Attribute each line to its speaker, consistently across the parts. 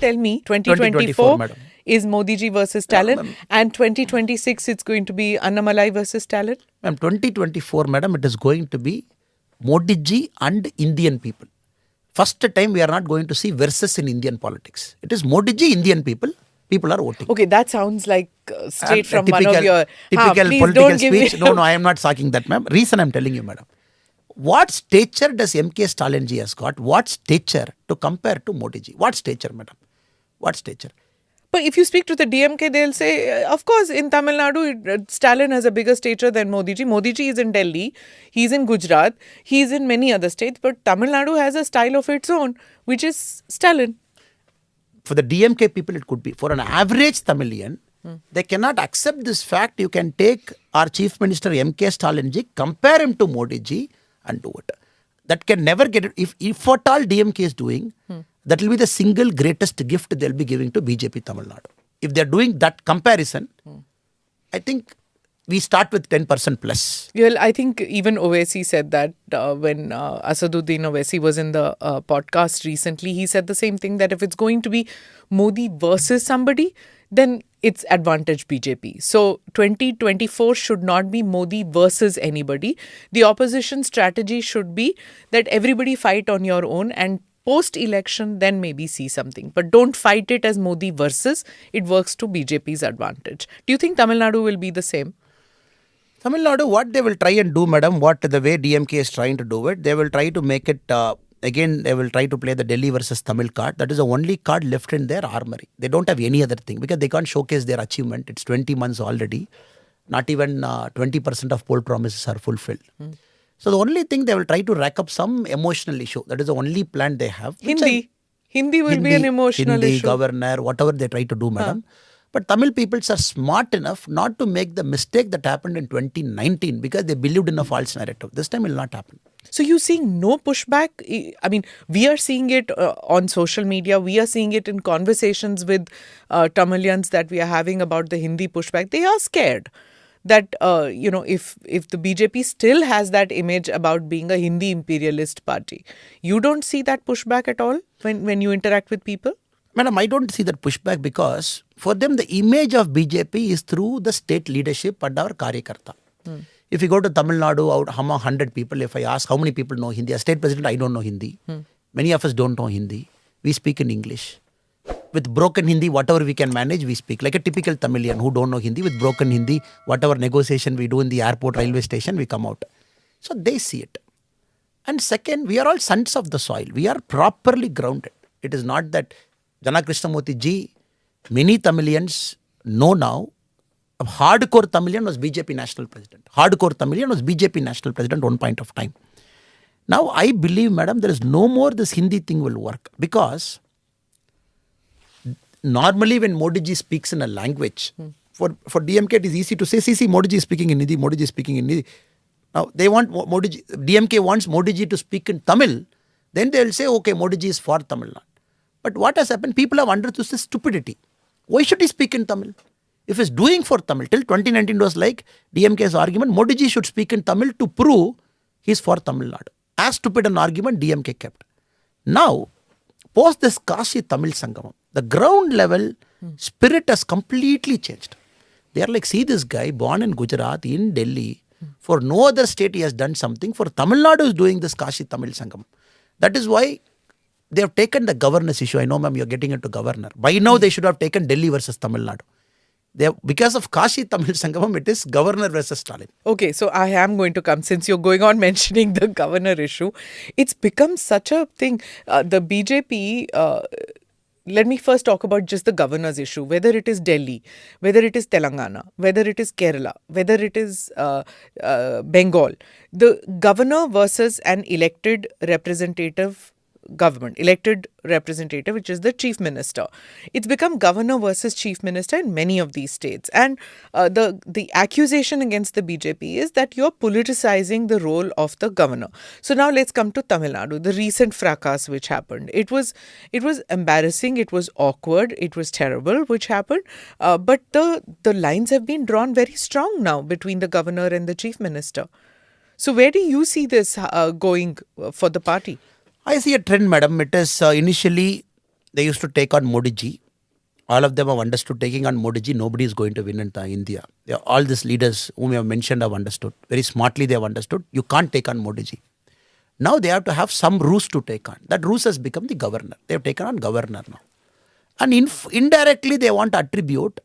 Speaker 1: tell me
Speaker 2: 2024, madam.
Speaker 1: is Modi ji versus Stalin, and 2026 it's going to be Annamalai versus Stalin?
Speaker 2: Ma'am, 2024, madam, it is going to be Modi ji and Indian people. First time we are not going to see versus in Indian politics. It is Modi ji, Indian people. People are voting.
Speaker 1: Okay, that sounds like straight from
Speaker 2: typical,
Speaker 1: one of your...
Speaker 2: Typical
Speaker 1: please
Speaker 2: political
Speaker 1: don't give
Speaker 2: speech.
Speaker 1: me...
Speaker 2: No, I am not talking that, ma'am. Reason I am telling you, madam. What stature does MK Stalin ji has got? What stature to compare to Modi ji? What stature, madam? What stature?
Speaker 1: But if you speak to the DMK, they'll say, of course, in Tamil Nadu, Stalin has a bigger stature than Modi ji. Modi ji is in Delhi, he's in Gujarat, he's in many other states, but Tamil Nadu has a style of its own, which is Stalin.
Speaker 2: For the DMK people, it could be. For an average Tamilian, they cannot accept this fact. You can take our Chief Minister MK Stalin ji, compare him to Modi ji and do it. That can never get it. If at all DMK is doing, that will be the single greatest gift they'll be giving to BJP Tamil Nadu. If they're doing that comparison, I think we start with 10% plus.
Speaker 1: Well, I think even Owaisi said that when Asaduddin Owaisi was in the podcast recently, he said the same thing, that if it's going to be Modi versus somebody, then it's advantage BJP. So 2024 should not be Modi versus anybody. The opposition strategy should be that everybody fight on your own, and post-election then maybe see something. But don't fight it as Modi versus. It works to BJP's advantage. Do you think Tamil Nadu will be the same?
Speaker 2: Tamil Nadu, what they will try and do, madam, what the way DMK is trying to do it, they will try to make it, again, they will try to play the Delhi versus Tamil card. That is the only card left in their armory. They don't have any other thing because they can't showcase their achievement. It's 20 months already. Not even 20% of poll promises are fulfilled. So the only thing they will try to rack up some emotional issue. That is the only plan they have.
Speaker 1: Hindi will be an emotional issue.
Speaker 2: Governor, whatever they try to do, madam. But Tamil peoples are smart enough not to make the mistake that happened in 2019 because they believed in a false narrative. This time it will not happen.
Speaker 1: So you're seeing no pushback? I mean, we are seeing it on social media. We are seeing it in conversations with Tamilians that we are having about the Hindi pushback. They are scared that, if the BJP still has that image about being a Hindi imperialist party, you don't see that pushback at all when you interact with people?
Speaker 2: Madam, I don't see that pushback because for them the image of BJP is through the state leadership and our Karyakarta. If you go to Tamil Nadu, out among 100 people, if I ask how many people know Hindi, as state president, I don't know Hindi. Many of us don't know Hindi. We speak in English. With broken Hindi, whatever we can manage, we speak. Like a typical Tamilian who don't know Hindi, with broken Hindi, whatever negotiation we do in the airport, railway station, we come out. So they see it. And second, we are all sons of the soil. We are properly grounded. It is not that Jana Krishnamurthy ji, many Tamilians know now, a hardcore Tamilian was BJP national president. Hardcore Tamilian was BJP national president one point of time. Now I believe, madam, there is no more this Hindi thing will work because normally when Modi ji speaks in a language, for DMK it is easy to say, see, Modi ji is speaking in Hindi, Modi ji is speaking in Hindi. Now they want Modi ji, DMK wants Modi ji to speak in Tamil, then they will say, okay, Modi ji is for Tamil Nadu. But what has happened, people have understood this stupidity. Why should he speak in Tamil? If he's doing for Tamil, till 2019 it was like DMK's argument, Modi ji should speak in Tamil to prove he's for Tamil Nadu. As stupid an argument DMK kept. Now, post this Kashi Tamil Sangamam, the ground level spirit has completely changed. They are like, see this guy born in Gujarat, in Delhi, for no other state he has done something. For Tamil Nadu is doing this Kashi Tamil Sangamam. That is why they have taken the governance issue. I know, ma'am, you're getting into governor. By now, they should have taken Delhi versus Tamil Nadu. Because of Kashi Tamil Sangamam, it is governor versus Stalin.
Speaker 1: Okay, so I am going to come, since you're going on mentioning the governor issue. It's become such a thing. The BJP, let me first talk about just the governor's issue, whether it is Delhi, whether it is Telangana, whether it is Kerala, whether it is Bengal. The governor versus an elected representative government, elected representative, which is the chief minister. It's become governor versus chief minister in many of these states. And the accusation against the BJP is that you're politicizing the role of the governor. So now let's come to Tamil Nadu, the recent fracas which happened. It was embarrassing, it was awkward, it was terrible which happened. But the lines have been drawn very strong now between the governor and the chief minister. So where do you see this going for the party?
Speaker 2: I see a trend, madam. It is initially they used to take on Modi ji. All of them have understood taking on Modi ji, nobody is going to win in India. All these leaders whom you have mentioned have understood. Very smartly they have understood. You can't take on Modi ji. Now they have to have some ruse to take on. That ruse has become the governor. They have taken on governor now. And indirectly they want to attribute,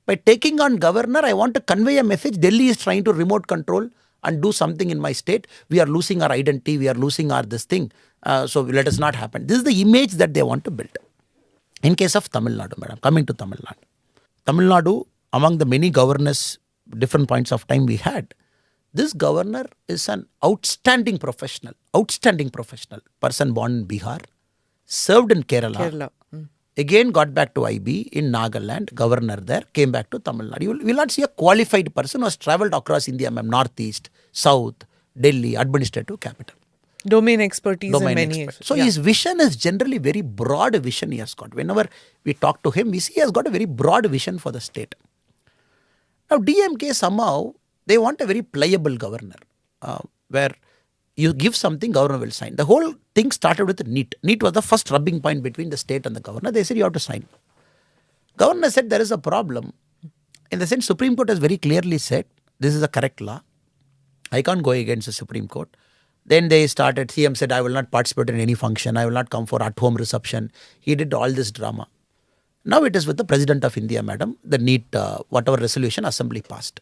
Speaker 2: by taking on governor, I want to convey a message. Delhi is trying to remote control and do something in my state. We are losing our identity. We are losing our this thing. So let us not happen. This is the image that they want to build. In case of Tamil Nadu, madam, coming to Tamil Nadu. Tamil Nadu, among the many governors, different points of time we had, this governor is an outstanding professional, person born in Bihar, served in Kerala. Again got back to IB in Nagaland, governor there, came back to Tamil Nadu. You will not see a qualified person who has travelled across India, ma'am, northeast, south, Delhi, administrative capital.
Speaker 1: Domain expertise in many areas.
Speaker 2: So his vision is generally very broad vision he has got. Whenever we talk to him, we see he has got a very broad vision for the state. Now DMK somehow, they want a very pliable governor, where you give something, governor will sign. The whole thing started with NEET. NEET was the first rubbing point between the state and the governor. They said you have to sign. Governor said there is a problem. In the sense, Supreme Court has very clearly said this is a correct law. I can't go against the Supreme Court. Then they started, CM said, I will not participate in any function. I will not come for at-home reception. He did all this drama. Now it is with the President of India, madam, the NEET, whatever resolution assembly passed.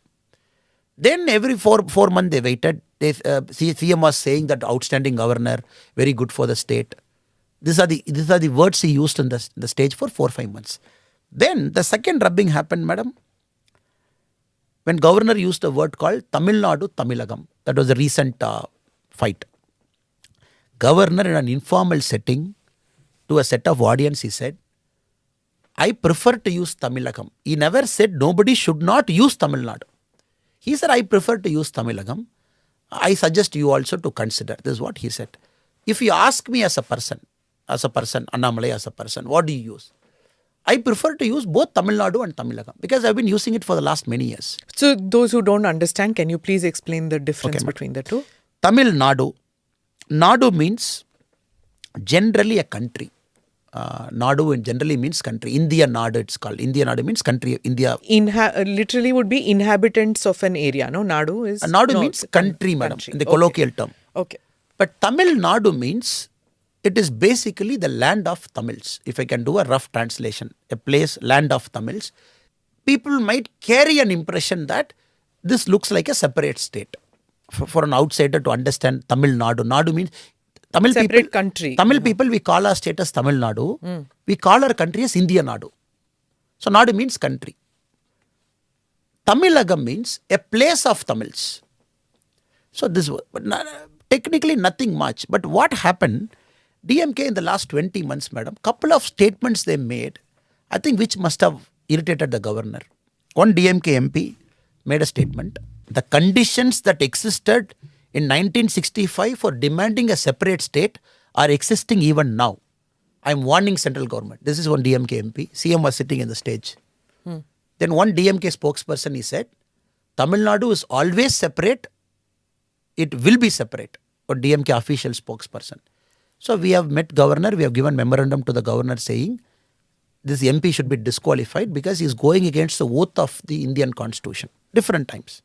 Speaker 2: Then every four months they waited. CM was saying that outstanding governor, very good for the state. These are the words he used in the stage for 4-5 months. Then the second rubbing happened, madam, when governor used a word called Tamil Nadu Tamilagam. That was a recent fight. Governor in an informal setting to a set of audience, he said, I prefer to use Tamilagam. He never said nobody should not use Tamil Nadu. He said, I prefer to use Tamilagam. I suggest you also to consider. This is what he said. If you ask me as a person, Annamalai as a person, what do you use? I prefer to use both Tamil Nadu and Tamilagam because I've been using it for the last many years.
Speaker 1: So those who don't understand, can you please explain the difference between the two?
Speaker 2: Tamil Nadu. Nadu means generally a country. Nadu generally means country. India Nadu it's called. India Nadu means country. India.
Speaker 1: Literally would be inhabitants of an area. No, Nadu is.
Speaker 2: Nadu means country, madam, in the colloquial term.
Speaker 1: Okay.
Speaker 2: But Tamil Nadu means it is basically the land of Tamils. If I can do a rough translation, a place, land of Tamils. People might carry an impression that this looks like a separate state. For an outsider to understand Tamil Nadu. Nadu means Tamil
Speaker 1: separate
Speaker 2: people,
Speaker 1: country.
Speaker 2: Tamil people, we call our state as Tamil Nadu. We call our country as India Nadu. So Nadu means country. Tamilagam means a place of Tamils. So this was technically nothing much. But what happened, DMK in the last 20 months, madam, couple of statements they made, I think which must have irritated the governor. One DMK MP made a statement. The conditions that existed in 1965 for demanding a separate state are existing even now. I am warning central government. This is one DMK MP. CM was sitting in the stage. Then one DMK spokesperson, he said, Tamil Nadu is always separate. It will be separate. Or DMK official spokesperson. So we have met governor. We have given memorandum to the governor saying this MP should be disqualified because he is going against the oath of the Indian constitution. Different times.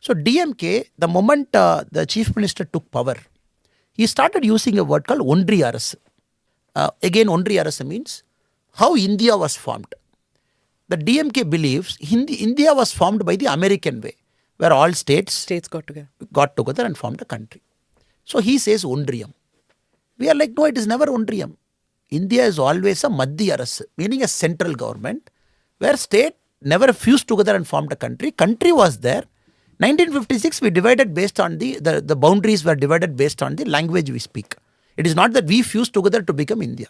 Speaker 2: So DMK, the moment the chief minister took power, he started using a word called Ondri Arasu. Again, Ondri Arasu means how India was formed. The DMK believes India was formed by the American way, where all states got together and formed a country. So he says Ondriyam. We are like, no, it is never Ondriyam. India is always a Madhya Arasu, meaning a central government, where state never fused together and formed a country. Country was there. 1956, we divided based on the boundaries were divided based on the language we speak. It is not that we fused together to become India.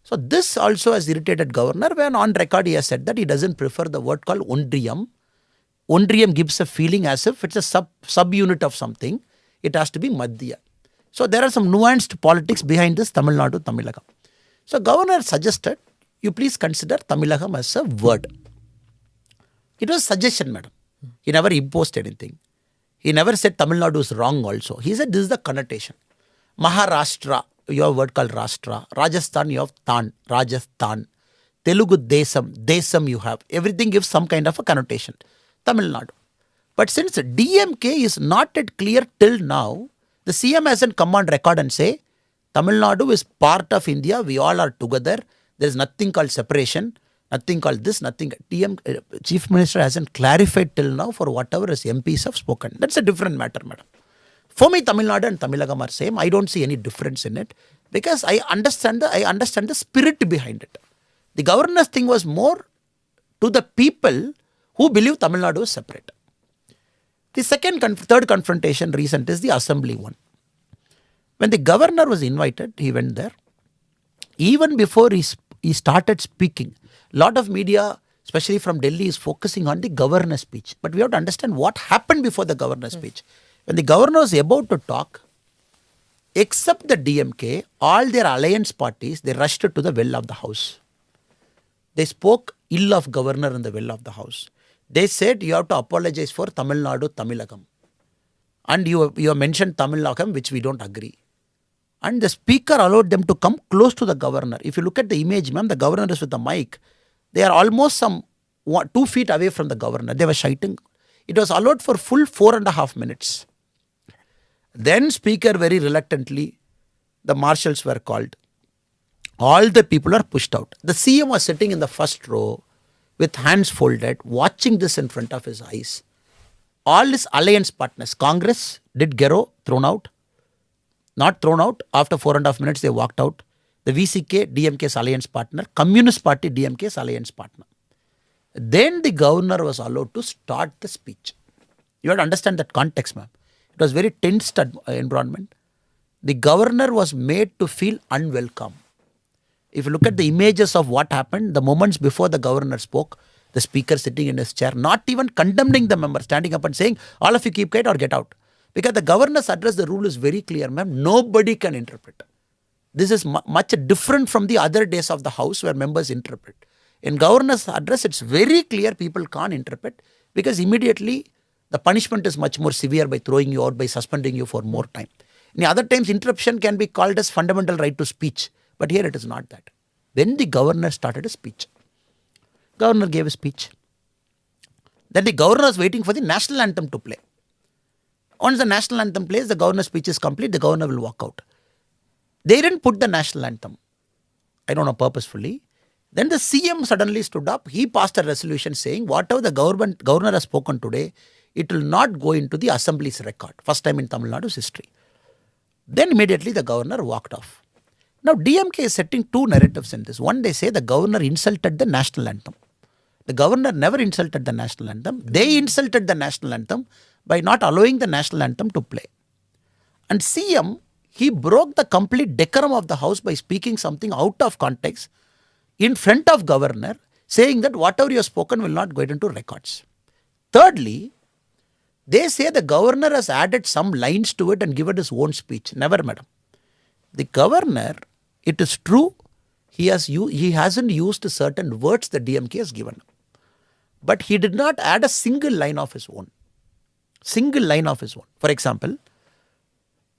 Speaker 2: So this also has irritated governor when on record he has said that he doesn't prefer the word called Ondriyam. Ondriyam gives a feeling as if it's a subunit of something. It has to be Madhya. So there are some nuanced politics behind this Tamil Nadu Tamilagam. So governor suggested you please consider Tamilagam as a word. It was a suggestion, madam. He never imposed anything. He never said Tamil Nadu is wrong also. He said this is the connotation. Maharashtra, you have a word called Rashtra. Rajasthan, you have Tan, Rajasthan. Telugu, Desam, Desam you have. Everything gives some kind of a connotation. Tamil Nadu. But since DMK is not yet clear till now, the CM hasn't come on record and say, Tamil Nadu is part of India, we all are together, there is nothing called separation, nothing called this, nothing. Chief Minister hasn't clarified till now for whatever his MPs have spoken. That's a different matter, madam. For me, Tamil Nadu and Tamilagam are same. I don't see any difference in it because I understand the spirit behind it. The governor's thing was more to the people who believe Tamil Nadu is separate. The third confrontation recent is the assembly one. When the governor was invited, he went there. Even before he started speaking, a lot of media, especially from Delhi, is focusing on the governor's speech. But we have to understand what happened before the governor's speech. When the governor was about to talk, except the DMK, all their alliance parties, they rushed to the well of the house. They spoke ill of governor in the well of the house. They said you have to apologize for Tamil Nadu, Tamilagam. And you have mentioned Tamilagam, which we don't agree. And the speaker allowed them to come close to the governor. If you look at the image, ma'am, the governor is with the mic. They are almost 2 feet away from the governor. They were shouting. It was allowed for full 4.5 minutes. Then speaker very reluctantly, the marshals were called. All the people are pushed out. The CM was sitting in the first row with hands folded, watching this in front of his eyes. All his alliance partners, Congress did Gero, thrown out. Not thrown out. After 4.5 minutes, they walked out. The VCK, DMK's alliance partner. Communist Party, DMK's alliance partner. Then the governor was allowed to start the speech. You have to understand that context, ma'am. It was very tense environment. The governor was made to feel unwelcome. If you look at the images of what happened, the moments before the governor spoke, the speaker sitting in his chair, not even condemning the member, standing up and saying, all of you keep quiet or get out. Because the governor's address, the rule is very clear, ma'am. Nobody can interpret. This is much different from the other days of the house where members interpret. In governor's address, it's very clear people can't interpret because immediately the punishment is much more severe by throwing you out, by suspending you for more time. In other times, interruption can be called as fundamental right to speech. But here it is not that. When the governor started a speech, governor gave a speech. Then the governor was waiting for the national anthem to play. Once the national anthem plays, the governor's speech is complete, the governor will walk out. They didn't put the national anthem. I don't know, purposefully. Then the CM suddenly stood up. He passed a resolution saying, whatever the governor has spoken today, it will not go into the assembly's record. First time in Tamil Nadu's history. Then immediately the governor walked off. Now DMK is setting two narratives in this. One, they say the governor insulted the national anthem. The governor never insulted the national anthem. They insulted the national anthem by not allowing the national anthem to play. And CM, he broke the complete decorum of the house by speaking something out of context in front of governor, saying that whatever you have spoken will not go into records. Thirdly, they say the governor has added some lines to it and given his own speech. Never, madam. The governor, it is true, he hasn't used certain words the DMK has given. But he did not add a single line of his own. Single line of his own. For example,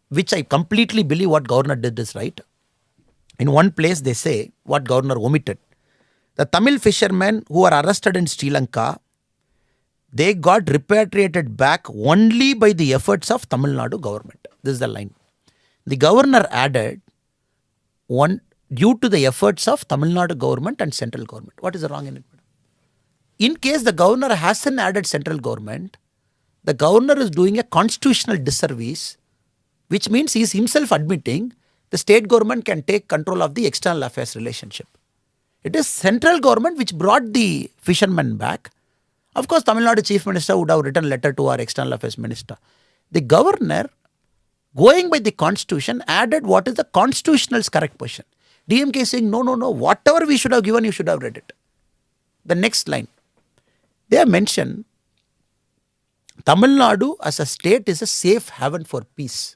Speaker 2: which I completely believe what governor did is right. In one place they say, what governor omitted. The Tamil fishermen who are arrested in Sri Lanka, they got repatriated back only by the efforts of Tamil Nadu government. This is the line. The governor added, due to the efforts of Tamil Nadu government and central government. What is wrong in it? In case the governor hasn't added central government, the governor is doing a constitutional disservice, which means he is himself admitting the state government can take control of the external affairs relationship. It is central government which brought the fishermen back. Of course, Tamil Nadu Chief Minister would have written a letter to our external affairs minister. The governor, going by the constitution, added what is the constitutional's correct position. DMK is saying, no, whatever we should have given, you should have read it. The next line. They have mentioned Tamil Nadu as a state is a safe haven for peace.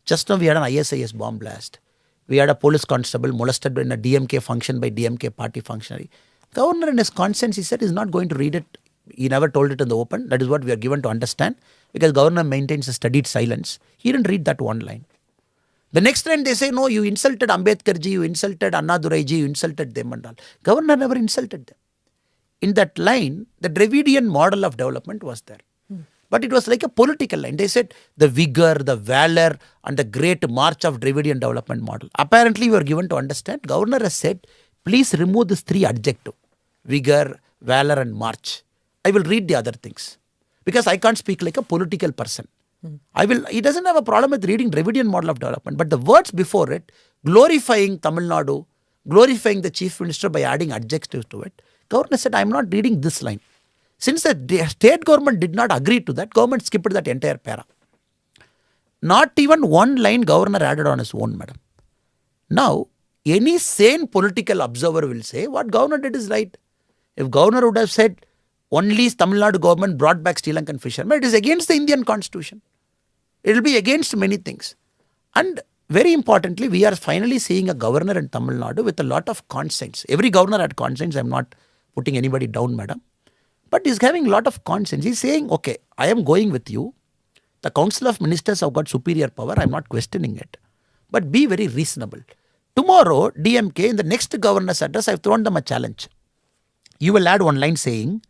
Speaker 2: Just now we had an ISIS bomb blast. We had a police constable molested in a DMK function by DMK party functionary. Governor in his conscience, he said, is not going to read it. He never told it in the open. That is what we are given to understand. Because governor maintains a studied silence. He didn't read that one line. The next line they say, no, you insulted Ambedkarji, you insulted Annaduraiji, you insulted them and all. Governor never insulted them. In that line, the Dravidian model of development was there. But it was like a political line. They said the vigor, the valor, and the great march of Dravidian development model. Apparently, we were given to understand, Governor has said, please remove these three adjectives, vigor, valor, and march. I will read the other things. Because I can't speak like a political person. He doesn't have a problem with reading Dravidian model of development. But the words before it, glorifying Tamil Nadu, glorifying the chief minister by adding adjectives to it, Governor said, I am not reading this line. Since the state government did not agree to that, government skipped that entire para. Not even one line governor added on his own, madam. Now, any sane political observer will say, what governor did is right. If governor would have said, only Tamil Nadu government brought back Sri Lankan fishermen, it is against the Indian constitution. It will be against many things. And very importantly, we are finally seeing a governor in Tamil Nadu with a lot of conscience. Every governor had conscience. I am not putting anybody down, madam. But he's having a lot of conscience. He's saying, okay, I am going with you. The Council of Ministers have got superior power. I'm not questioning it. But be very reasonable. Tomorrow, DMK, in the next governor's address, I've thrown them a challenge. You will add one line saying,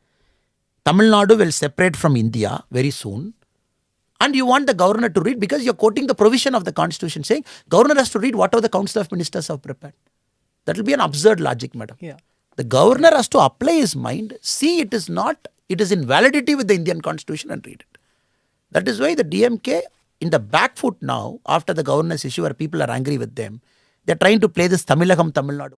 Speaker 2: Tamil Nadu will separate from India very soon. And you want the governor to read, because you're quoting the provision of the constitution saying, governor has to read whatever the Council of Ministers have prepared. That will be an absurd logic, madam.
Speaker 1: Yeah.
Speaker 2: The governor has to apply his mind, see it is in validity with the Indian constitution and read it. That is why the DMK in the back foot now, after the governor's issue where people are angry with them, they're trying to play this Tamilagam, Tamil Nadu.